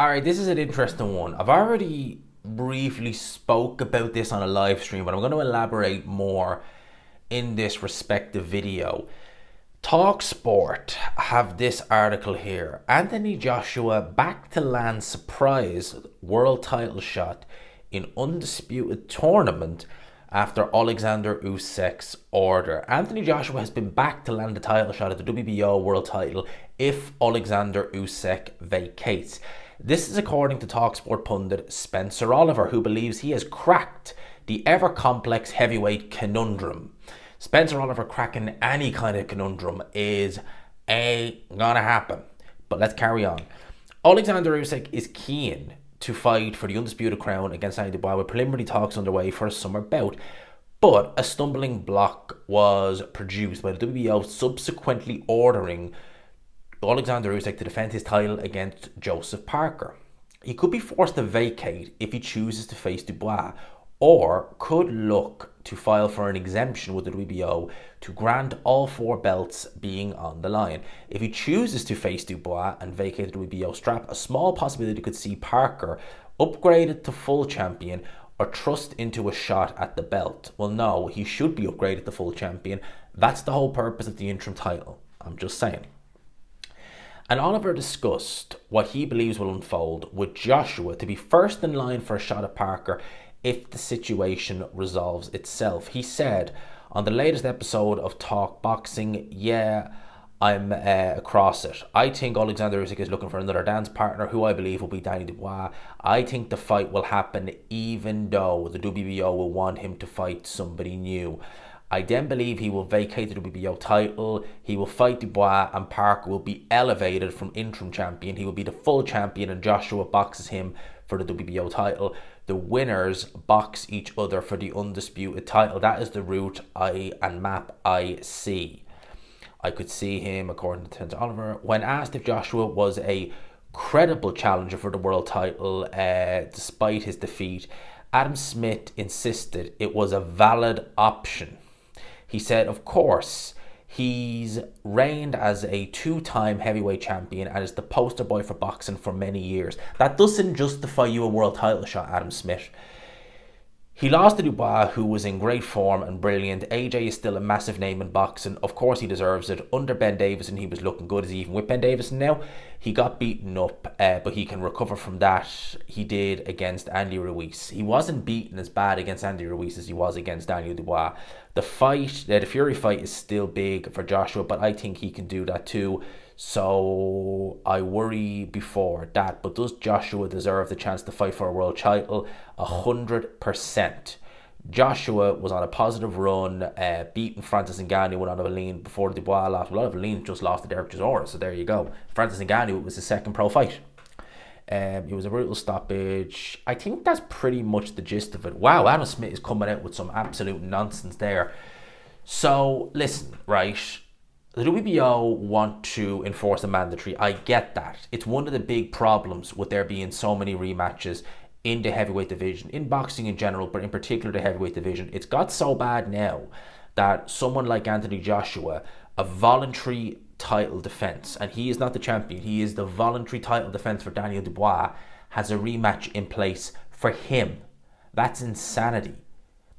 Alright, this is an interesting one. I've already briefly spoke about this on a live stream, but I'm going to elaborate more in this respective video. TalkSport have this article here. Anthony Joshua back to land surprise world title shot in undisputed tournament after Alexander Usyk's order. Anthony Joshua has been back to land the title shot at the WBO world title if Alexander Usyk vacates. This is according to TalkSport pundit Spencer Oliver, who believes he has cracked the ever-complex heavyweight conundrum. Spencer Oliver cracking any kind of conundrum is gonna happen. But let's carry on. Alexander Usyk is keen to fight for the undisputed crown against Andy Dubois with preliminary talks underway for a summer bout. But a stumbling block was produced by the WBO subsequently ordering Alexander Usyk to defend his title against Joseph Parker. He could be forced to vacate if he chooses to face Dubois, or could look to file for an exemption with the WBO to grant all four belts being on the line. If he chooses to face Dubois and vacate the WBO strap, a small possibility could see Parker upgraded to full champion or thrust into a shot at the belt. Well, no, he should be upgraded to full champion. That's the whole purpose of the interim title. I'm just saying. And Oliver discussed what he believes will unfold with Joshua to be first in line for a shot at Parker if the situation resolves itself. He said on the latest episode of Talk Boxing, yeah, I'm across it. I think Alexander Usyk is looking for another dance partner who I believe will be Danny Dubois. I think the fight will happen even though the WBO will want him to fight somebody new. I then believe he will vacate the WBO title, he will fight Dubois, and Parker will be elevated from interim champion. He will be the full champion and Joshua boxes him for the WBO title. The winners box each other for the undisputed title. That is the route and map I see. I could see him, according to Spencer Oliver, when asked if Joshua was a credible challenger for the world title despite his defeat, Adam Smith insisted it was a valid option. He said, of course, he's reigned as a two-time heavyweight champion and is the poster boy for boxing for many years. That doesn't justify you a world title shot, Adam Smith. He lost to Dubois, who was in great form and brilliant. AJ is still a massive name in boxing. Of course he deserves it. Under Ben Davison, he was looking good. Is he even with Ben Davison now? He got beaten up, but he can recover from that. He did against Andy Ruiz. He wasn't beaten as bad against Andy Ruiz as he was against Daniel Dubois. The Fury fight is still big for Joshua, but I think he can do that too. So I worry before that. But does Joshua deserve the chance to fight for a world title? 100%. Joshua was on a positive run, beating Francis Ngannou, went on a lean before Dubois lost. Well, a lot of lean just lost to Derek Chisora, so there you go. Francis Ngannou was his second pro fight. It was a brutal stoppage. I think that's pretty much the gist of it. Wow, Adam Smith is coming out with some absolute nonsense there. So, listen, right? The WBO want to enforce a mandatory. I get that. It's one of the big problems with there being so many rematches in the heavyweight division, in boxing in general, but in particular the heavyweight division. It's got so bad now that someone like Anthony Joshua, a voluntary title defense, and he is not the champion, he is the voluntary title defense for Daniel Dubois, has a rematch in place for him. That's insanity.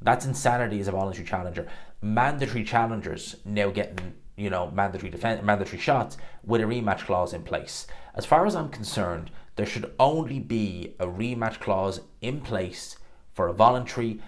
That's insanity as a voluntary challenger. Mandatory challengers now getting, mandatory shots with a rematch clause in place. As far as I'm concerned, there should only be a rematch clause in place for a voluntary,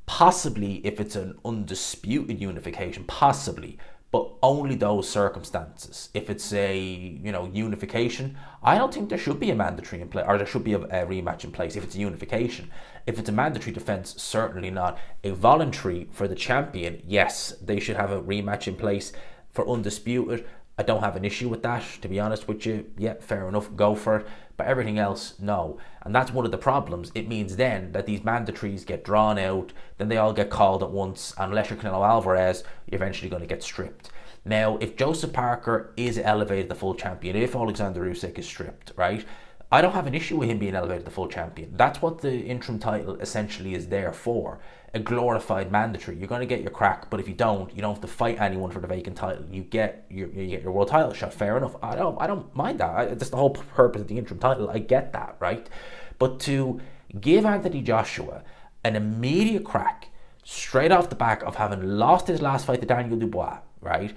possibly if it's an undisputed unification, possibly, but only those circumstances. If it's a unification, I don't think there should be a mandatory in place, or there should be a rematch in place if it's a unification. If it's a mandatory defense, certainly not. A voluntary for the champion, yes, they should have a rematch in place. For undisputed, I don't have an issue with that, to be honest with you. Yeah, fair enough, go for it. But everything else, no. And that's one of the problems. It means then that these mandatories get drawn out, then they all get called at once, and unless you're Canelo Alvarez, you're eventually going to get stripped. Now, if Joseph Parker is elevated to full champion, if Alexander Usyk is stripped, right, I don't have an issue with him being elevated to full champion. That's what the interim title essentially is there for. A glorified mandatory. You're going to get your crack, but if you don't have to fight anyone for the vacant title. You get your world title shot. Fair enough. I don't mind that. That's the whole purpose of the interim title. I get that, right? But to give Anthony Joshua an immediate crack straight off the back of having lost his last fight to Daniel Dubois, right?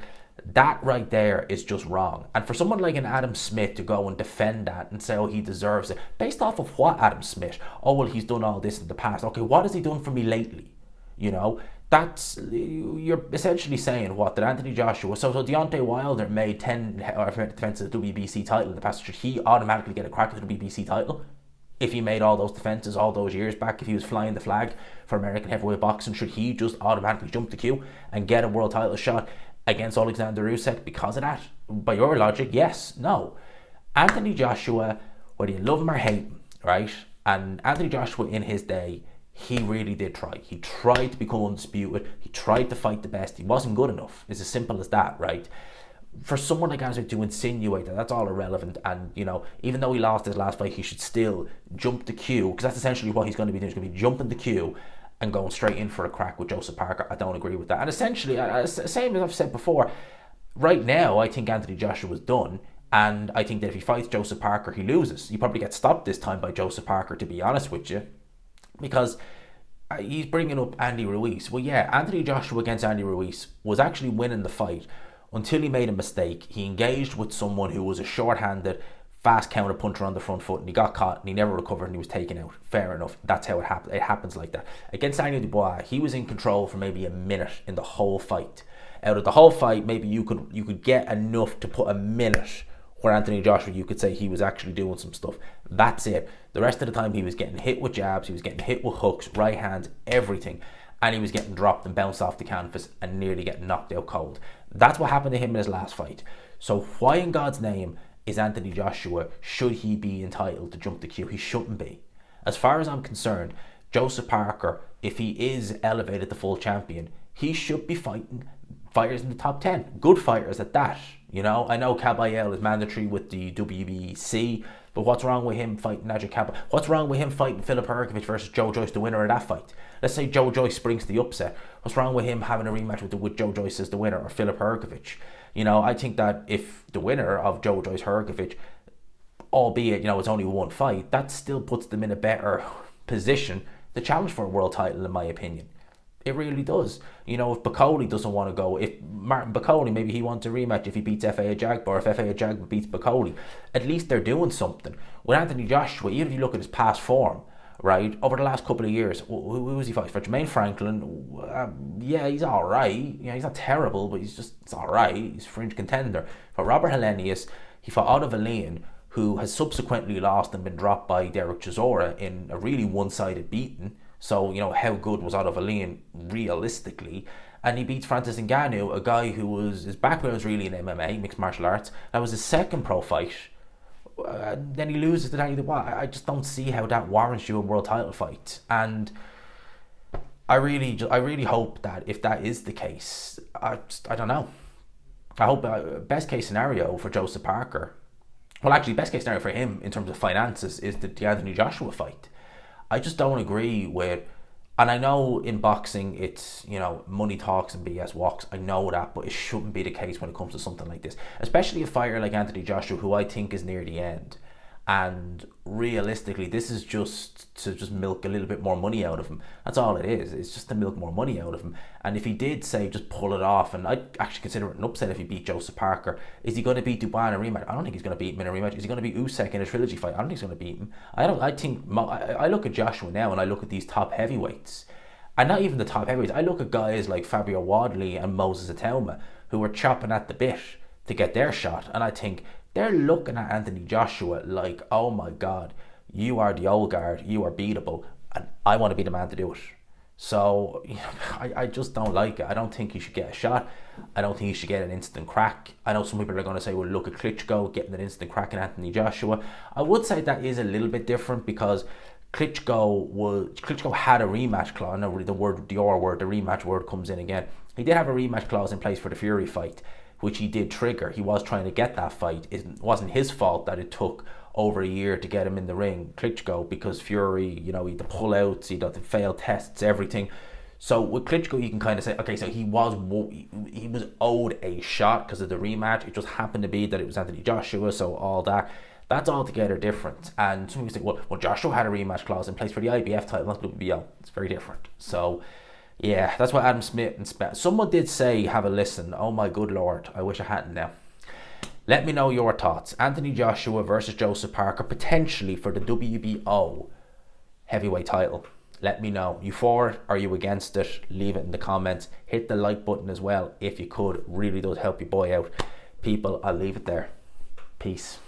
That right there is just wrong. And for someone like an Adam Smith to go and defend that and say, oh, he deserves it, based off of what, Adam Smith? Oh, well, he's done all this in the past. Okay, what has he done for me lately? You know, you're essentially saying what, that Anthony Joshua, so Deontay Wilder made 10 defenses of the WBC title in the past. Should he automatically get a crack at the WBC title? If he made all those defenses all those years back, if he was flying the flag for American heavyweight boxing, should he just automatically jump the queue and get a world title shot against Alexander Usyk because of that? By your logic, yes. No. Anthony Joshua, whether you love him or hate him, right? And Anthony Joshua in his day, he really did try. He tried to become undisputed. He tried to fight the best. He wasn't good enough. It's as simple as that, right? For someone like Anthony to insinuate that that's all irrelevant, and even though he lost his last fight, he should still jump the queue, because that's essentially what he's going to be doing. He's going to be jumping the queue and going straight in for a crack with Joseph Parker. I don't agree with that. And essentially, same as I've said before, right now I think Anthony Joshua was done, and I think that if he fights Joseph Parker, he loses. He probably gets stopped this time by Joseph Parker, to be honest with you, because he's bringing up Andy Ruiz. Well, yeah, Anthony Joshua against Andy Ruiz was actually winning the fight until he made a mistake. He engaged with someone who was a short-handed, fast counter puncher on the front foot, and he got caught and he never recovered and he was taken out. Fair enough. That's how it happens. It happens like that. Against Daniel Dubois, he was in control for maybe a minute in the whole fight. Out of the whole fight, maybe you could get enough to put a minute where Anthony Joshua, you could say he was actually doing some stuff. That's it. The rest of the time, he was getting hit with jabs, he was getting hit with hooks, right hands, everything. And he was getting dropped and bounced off the canvas and nearly getting knocked out cold. That's what happened to him in his last fight. So why in God's name is Anthony Joshua, should he be entitled to jump the queue? He shouldn't be. As far as I'm concerned, Joseph Parker, if he is elevated to full champion, he should be fighting fighters in the top 10. Good fighters at that. I know Caballel is mandatory with the WBC, but what's wrong with him fighting Najib Caballel? What's wrong with him fighting Filip Hrgović versus Joe Joyce, the winner of that fight? Let's say Joe Joyce springs the upset. What's wrong with him having a rematch with Joe Joyce as the winner, or Filip Hrgović? I think that if the winner of Joe Joyce Hrgović, albeit it's only one fight, that still puts them in a better position to challenge for a world title, in my opinion. It really does. If Bacoli doesn't want to go, if Martin Bacoli, maybe he wants a rematch if he beats F.A. Jagba, or if F.A. Jagba beats Bacoli, at least they're doing something. With Anthony Joshua, even if you look at his past form, right, over the last couple of years, who was he fighting for? Jermaine Franklin, yeah, he's all right. He's not terrible, but it's all right. He's a fringe contender. For Robert Helenius, he fought Otto Wallin, who has subsequently lost and been dropped by Derek Chisora in a really one-sided beating. So, how good was Otto Wallin realistically? And he beats Francis Ngannou, a guy who his background was really in MMA, mixed martial arts. That was his second pro fight. Then he loses to Daniel Dubois. I just don't see how that warrants you a world title fight. And I really hope that if that is the case, I don't know. I hope best case scenario for Joseph Parker, well, actually, best case scenario for him in terms of finances is the Anthony Joshua fight. I just don't agree with, and I know in boxing it's, money talks and BS walks. I know that, but it shouldn't be the case when it comes to something like this. Especially a fighter like Anthony Joshua, who I think is near the end. And realistically, this is just to milk a little bit more money out of him. That's all it is. It's just to milk more money out of him. And if he did, say, just pull it off, and I'd actually consider it an upset if he beat Joseph Parker. Is he going to beat Dubois in a rematch? I don't think he's going to beat him in a rematch. Is he going to beat Usyk in a trilogy fight? I don't think he's going to beat him. I look at Joshua now, and I look at these top heavyweights. And not even the top heavyweights. I look at guys like Fabio Wadley and Moses Atauma, who are chopping at the bit to get their shot. And I think they're looking at Anthony Joshua like, oh my God, you are the old guard, you are beatable, and I want to be the man to do it. So, I just don't like it. I don't think he should get a shot. I don't think he should get an instant crack. I know some people are going to say, well, look at Klitschko getting an instant crack in Anthony Joshua. I would say that is a little bit different, because Klitschko had a rematch clause. I know the rematch word comes in again. He did have a rematch clause in place for the Fury fight, which he did trigger. He was trying to get that fight. It wasn't his fault that it took over a year to get him in the ring, Klitschko, because Fury, you know, he had the pullouts, he had the failed tests, everything. So with Klitschko, you can kind of say, okay, so he was owed a shot because of the rematch. It just happened to be that it was Anthony Joshua, so all that. That's altogether different. And some people say, well, Joshua had a rematch clause in place for the IBF title, not the WBO. It's very different. So, yeah, that's what Adam Smith and someone did say, have a listen. Oh my good lord, I wish I hadn't now. Let me know your thoughts. Anthony Joshua versus Joseph Parker, potentially for the WBO heavyweight title. Let me know. You for it? Are you against it? Leave it in the comments. Hit the like button as well if you could. Really does help your boy out. People, I'll leave it there. Peace.